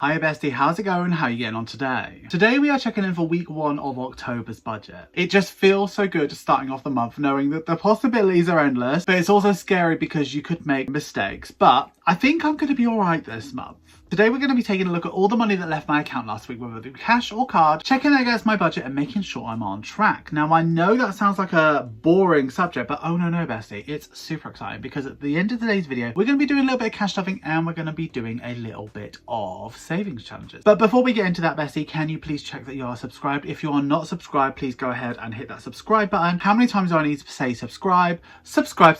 Hi bestie, how's it going? How are you getting on today? Today we are checking in for week 1 of October's budget. It just feels so good starting off the month knowing that the possibilities are endless, but it's also scary because you could make mistakes. But I think I'm going to be alright this month. Today we're going to be taking a look at all the money that left my account last week, whether it be cash or card, checking that against my budget and making sure I'm on track. Now I know that sounds like a boring subject, but oh no bestie, it's super exciting because at the end of today's video we're going to be doing a little bit of cash stuffing and we're going to be doing a little bit of savings challenges. But before we get into that bestie, can you please check that you are subscribed? If you are not subscribed, please go ahead and hit that subscribe button. How many times do I need to say subscribe? Subscribe.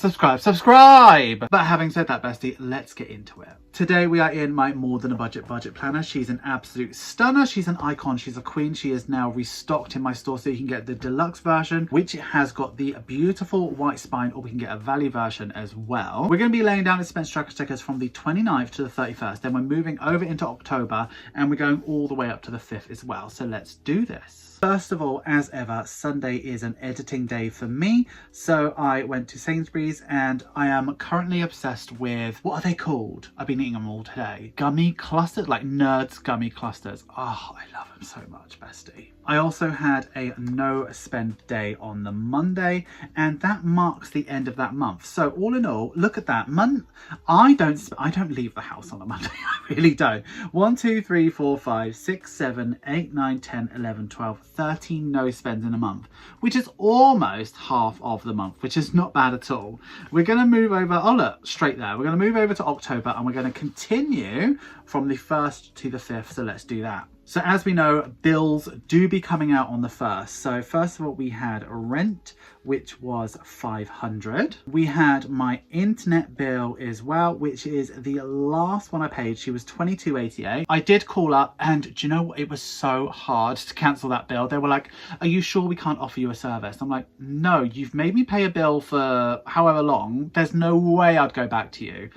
But having said that bestie, let's get into it. Today we are in my More Than a Budget planner. She's an absolute stunner. She's an icon. She's a queen. She is now restocked in my store, so you can get the deluxe version, which has got the beautiful white spine, or we can get a value version as well. We're going to be laying down expense tracker stickers from the 29th to the 31st. Then we're moving over into October and we're going all the way up to the 5th as well. So let's do this. First of all, as ever, Sunday is an editing day for me. So I went to Sainsbury's and I am currently obsessed with, what are they called? I've been eating them all today. Gummy clusters, like Nerds gummy clusters. Oh, I love them so much, bestie. I also had a no spend day on the Monday and that marks the end of that month. So all in all, look at that month. I don't leave the house on a Monday. I really don't. 1, 2, 3, 4, 5, 6, 7, 8, 9, 10, 11, 12, 13 no spends in a month, which is almost half of the month, which is not bad at all. We're going to move over, oh look, straight there. We're going to move over to October and we're going to continue from the 1st to the 5th. So let's do that. So as we know, bills do be coming out on the 1st. So first of all, we had rent, which was 500. We had my internet bill as well, which is the last one I paid. She was 22.88. I did call up and do you know what? It was so hard to cancel that bill. They were like, are you sure we can't offer you a service? I'm like, no, you've made me pay a bill for however long. There's no way I'd go back to you.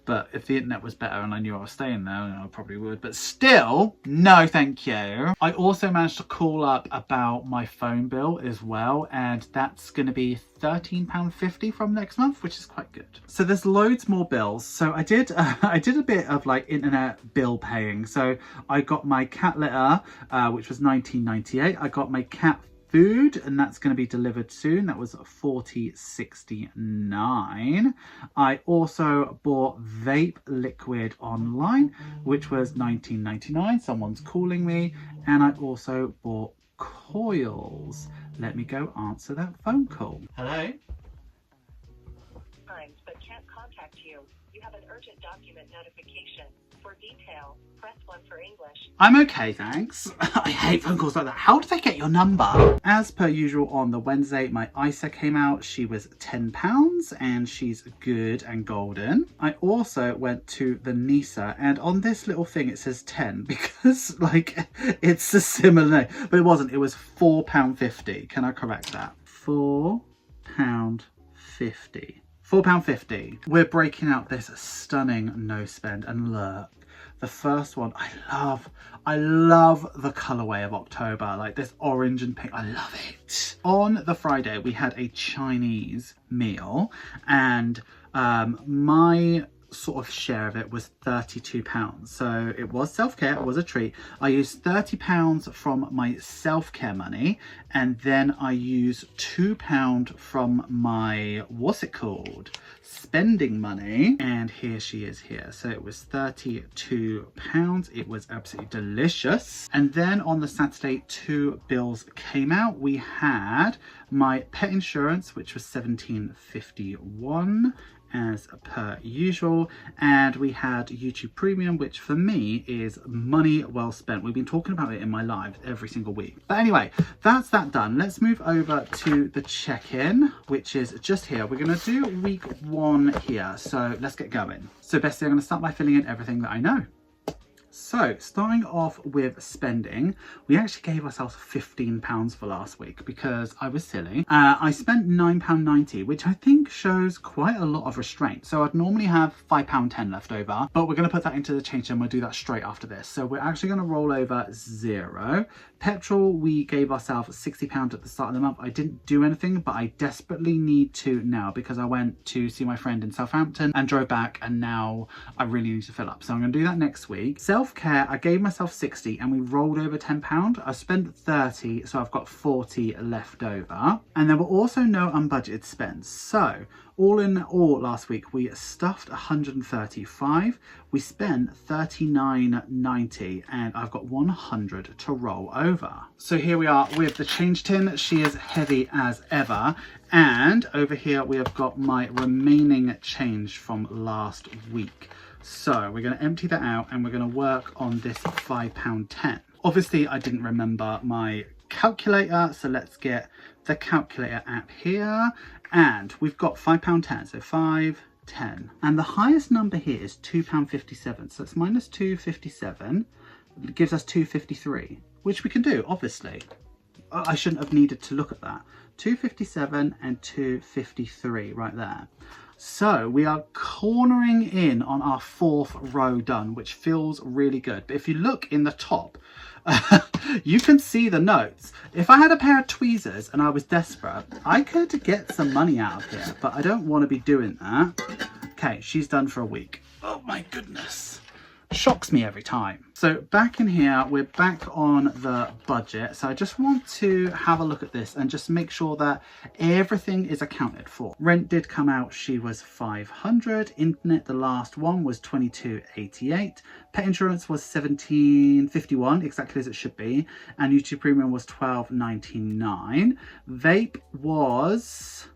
But if the internet was better and I knew I was staying there, I probably would. But still, no thank you. I also managed to call up about my phone bill as well. And that's going to be £13.50 from next month, which is quite good. So there's loads more bills. So I did a bit of like internet bill paying. So I got my cat litter, which was £19.98. I got my cat food and that's going to be delivered soon. That was $40.69. I also bought vape liquid online, which was $19.99. Someone's calling me. And I also bought coils. Let me go answer that phone call. Hello? Times but can't contact you. You have an urgent document notification. For detail, press 1 for English. I'm okay, thanks. I hate phone calls like that. How did they get your number? As per usual on the Wednesday, my ISA came out. She was £10 and she's good and golden. I also went to the NISA and on this little thing it says 10 because like it's a similar name, but it wasn't. It was £4.50. Can I correct that? £4.50. £4.50. We're breaking out this stunning no spend and look, the first one, I love the colorway of October, like this orange and pink, I love it. On the Friday, we had a Chinese meal and my sort of share of it was £32. So it was self-care, it was a treat. I used £30 from my self-care money and then I used £2 from my, what's it called? Spending money, and here she is here. So it was £32. It was absolutely delicious. And then on the Saturday, 2 bills came out. We had my pet insurance, which was £17.51 as per usual, and we had YouTube Premium, which for me is money well spent. We've been talking about it in my live every single week. But anyway, that's that done. Let's move over to the check-in, which is just here. We're going to do week 1 here, so let's get going. So bestie, I'm going to start by filling in everything that I know. So starting off with spending, we actually gave ourselves £15 for last week because I was silly. I spent £9.90, which I think shows quite a lot of restraint. So I'd normally have £5.10 left over, but we're going to put that into the change and we'll do that straight after this. So we're actually going to roll over 0. Petrol, we gave ourselves £60 at the start of the month. I didn't do anything, but I desperately need to now because I went to see my friend in Southampton and drove back, and now I really need to fill up. So I'm going to do that next week. self-care, I gave myself 60 and we rolled over £10. I spent 30, so I've got 40 left over. And there were also no unbudgeted spends. So all in all, last week we stuffed 135, we spent 39.90, and I've got 100 to roll over. So here we are with the change tin. She is heavy as ever. And over here we have got my remaining change from last week. So we're going to empty that out and we're going to work on this £5.10. Obviously I didn't remember my calculator, so let's get the calculator app here, and we've got £5.10, so 5.10, and the highest number here is £2.57, so it's minus 2.57, it gives us 2.53, which we can do. Obviously I shouldn't have needed to look at that. 2.57 and 2.53 right there. So we are cornering in on our 4th row done, which feels really good. But if you look in the top, you can see the notes. If I had a pair of tweezers and I was desperate, I could get some money out of here, but I don't want to be doing that. Okay, she's done for a week. Oh my goodness. Shocks me every time. So back in here, we're back on the budget. So I just want to have a look at this and just make sure that everything is accounted for. Rent did come out, she was 500. Internet, the last one, was 22.88. Pet insurance was 17.51, exactly as it should be. And YouTube Premium was 12.99. Vape was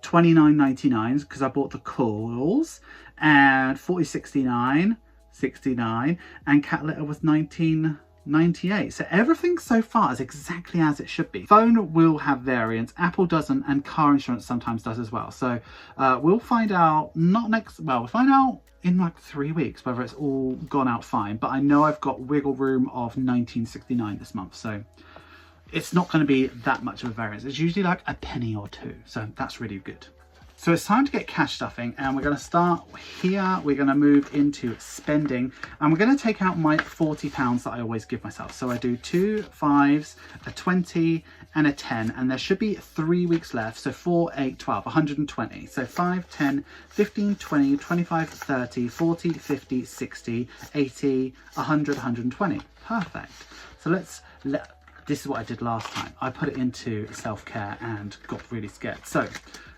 29.99 because I bought the coils, and 40.69. 69, and cat litter was 19.98. So everything so far is exactly as it should be. Phone will have variants, Apple doesn't, and car insurance sometimes does as well. So we'll find out, we'll find out in like 3 weeks whether it's all gone out fine, but I know I've got wiggle room of 19.69 this month, so it's not going to be that much of a variance. It's usually like a penny or two, so that's really good. So it's time to get cash stuffing, and we're going to start here. We're going to move into spending, and we're going to take out my £40 that I always give myself. So I do 2 5s, a 20 and a 10, and there should be 3 weeks left. So 4, 8, 12, 120. So 5, 10, 15, 20, 25, 30, 40, 50, 60, 80, 100, 120. Perfect. So this is what I did last time. I put it into self-care and got really scared. So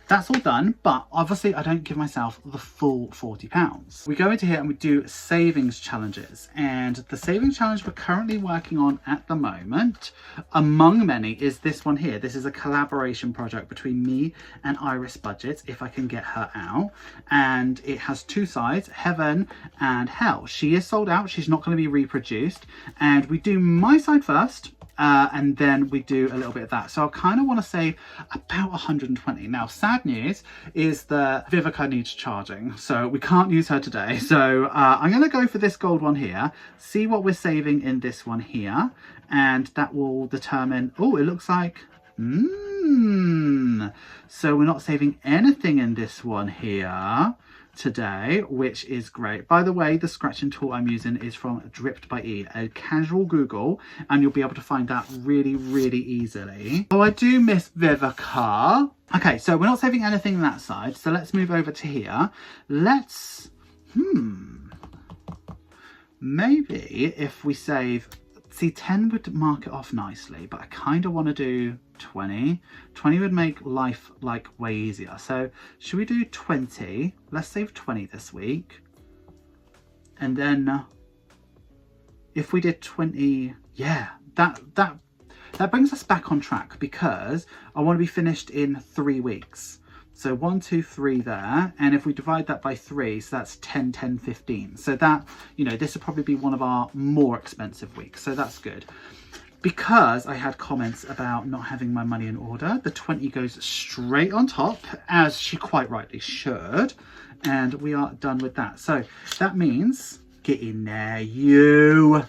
that's all done, but obviously I don't give myself the full £40. We go into here and we do savings challenges, and the savings challenge we're currently working on at the moment, among many, is this one here. This is a collaboration project between me and Iris Budgets, if I can get her out, and it has 2 sides, heaven and hell. She is sold out, she's not going to be reproduced, and we do my side first, and then we do a little bit of that. So I kind of want to save about 120. Now, sad news is that Vivica needs charging, so we can't use her today. So I'm going to go for this gold one here, see what we're saving in this one here, and that will determine, oh, it looks like, so we're not saving anything in this one here today, which is great. By the way, the scratching tool I'm using is from Dripped by E, a casual Google, and you'll be able to find that really, really easily. Oh, I do miss Vivica. Okay, so we're not saving anything on that side, so let's move over to here. Let's, maybe if we save, see, 10 would mark it off nicely, but I kind of want to do 20. 20 would make life like way easier. So should we do 20? Let's save 20 this week. And then if we did 20, yeah, that brings us back on track, because I want to be finished in 3 weeks. So 1, 2, 3 there. And if we divide that by 3, so that's 10, 10, 15. So that, you know, this will probably be one of our more expensive weeks. So that's good. Because I had comments about not having my money in order, the 20 goes straight on top, as she quite rightly should. And we are done with that. So that means, get in there, you.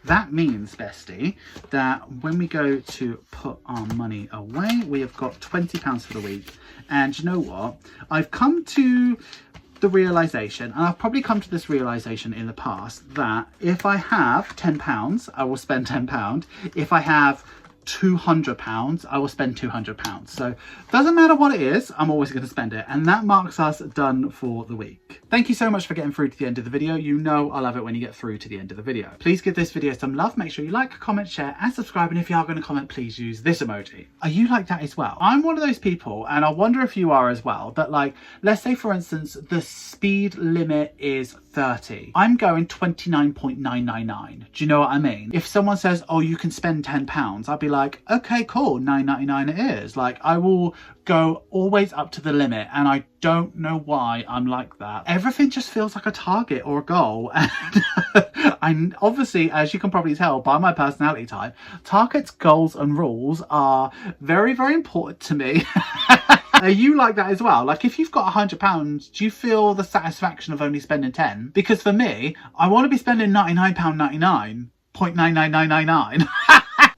That means, bestie, that when we go to put our money away, we have got £20 for the week. And you know what? I've come to the realization, and I've probably come to this realization in the past, that if I have £10, I will spend £10. If I have £200, I will spend £200. So doesn't matter what it is, I'm always going to spend it. And that marks us done for the week. Thank you so much for getting through to the end of the video. You know I love it when you get through to the end of the video. Please give this video some love. Make sure you like, comment, share and subscribe. And if you are going to comment, please use this emoji. Are you like that as well? I'm one of those people, and I wonder if you are as well, that like, let's say for instance, the speed limit is 30. I'm going 29.999. Do you know what I mean? If someone says, oh, you can spend £10, I'll be like, okay, cool, 9.99 it is. Like, I will go always up to the limit, and I don't know why I'm like that. Everything just feels like a target or a goal, and I'm obviously, as you can probably tell by my personality type, targets, goals and rules are very, very important to me. Are you like that as well? Like, if you've got £100, do you feel the satisfaction of only spending 10? Because for me, I want to be spending £99.99, 0.99999.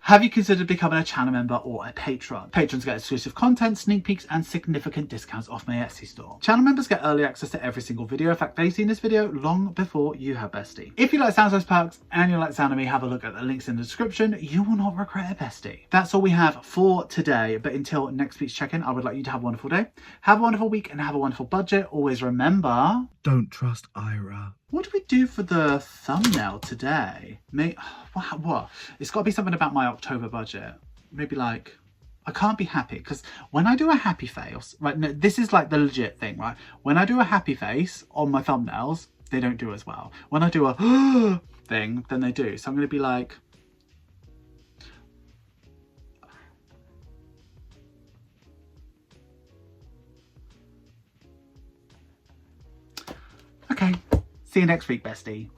Have you considered becoming a channel member or a patron? Patrons get exclusive content, sneak peeks and significant discounts off my Etsy store. Channel members get early access to every single video. In fact, they've seen this video long before you have, bestie. If you like sounds those perks and you like the sound of me, have a look at the links in the description. You will not regret it, bestie. That's all we have for today. But until next week's check-in, I would like you to have a wonderful day, have a wonderful week and have a wonderful budget. Always remember, don't trust Ira. What do we do for the thumbnail today? What? It's got to be something about my October budget. Maybe like, I can't be happy, because when I do a happy face, right, no, this is like the legit thing, right? When I do a happy face on my thumbnails, they don't do as well. When I do a thing, then they do. So I'm going to be like, okay, see you next week, bestie.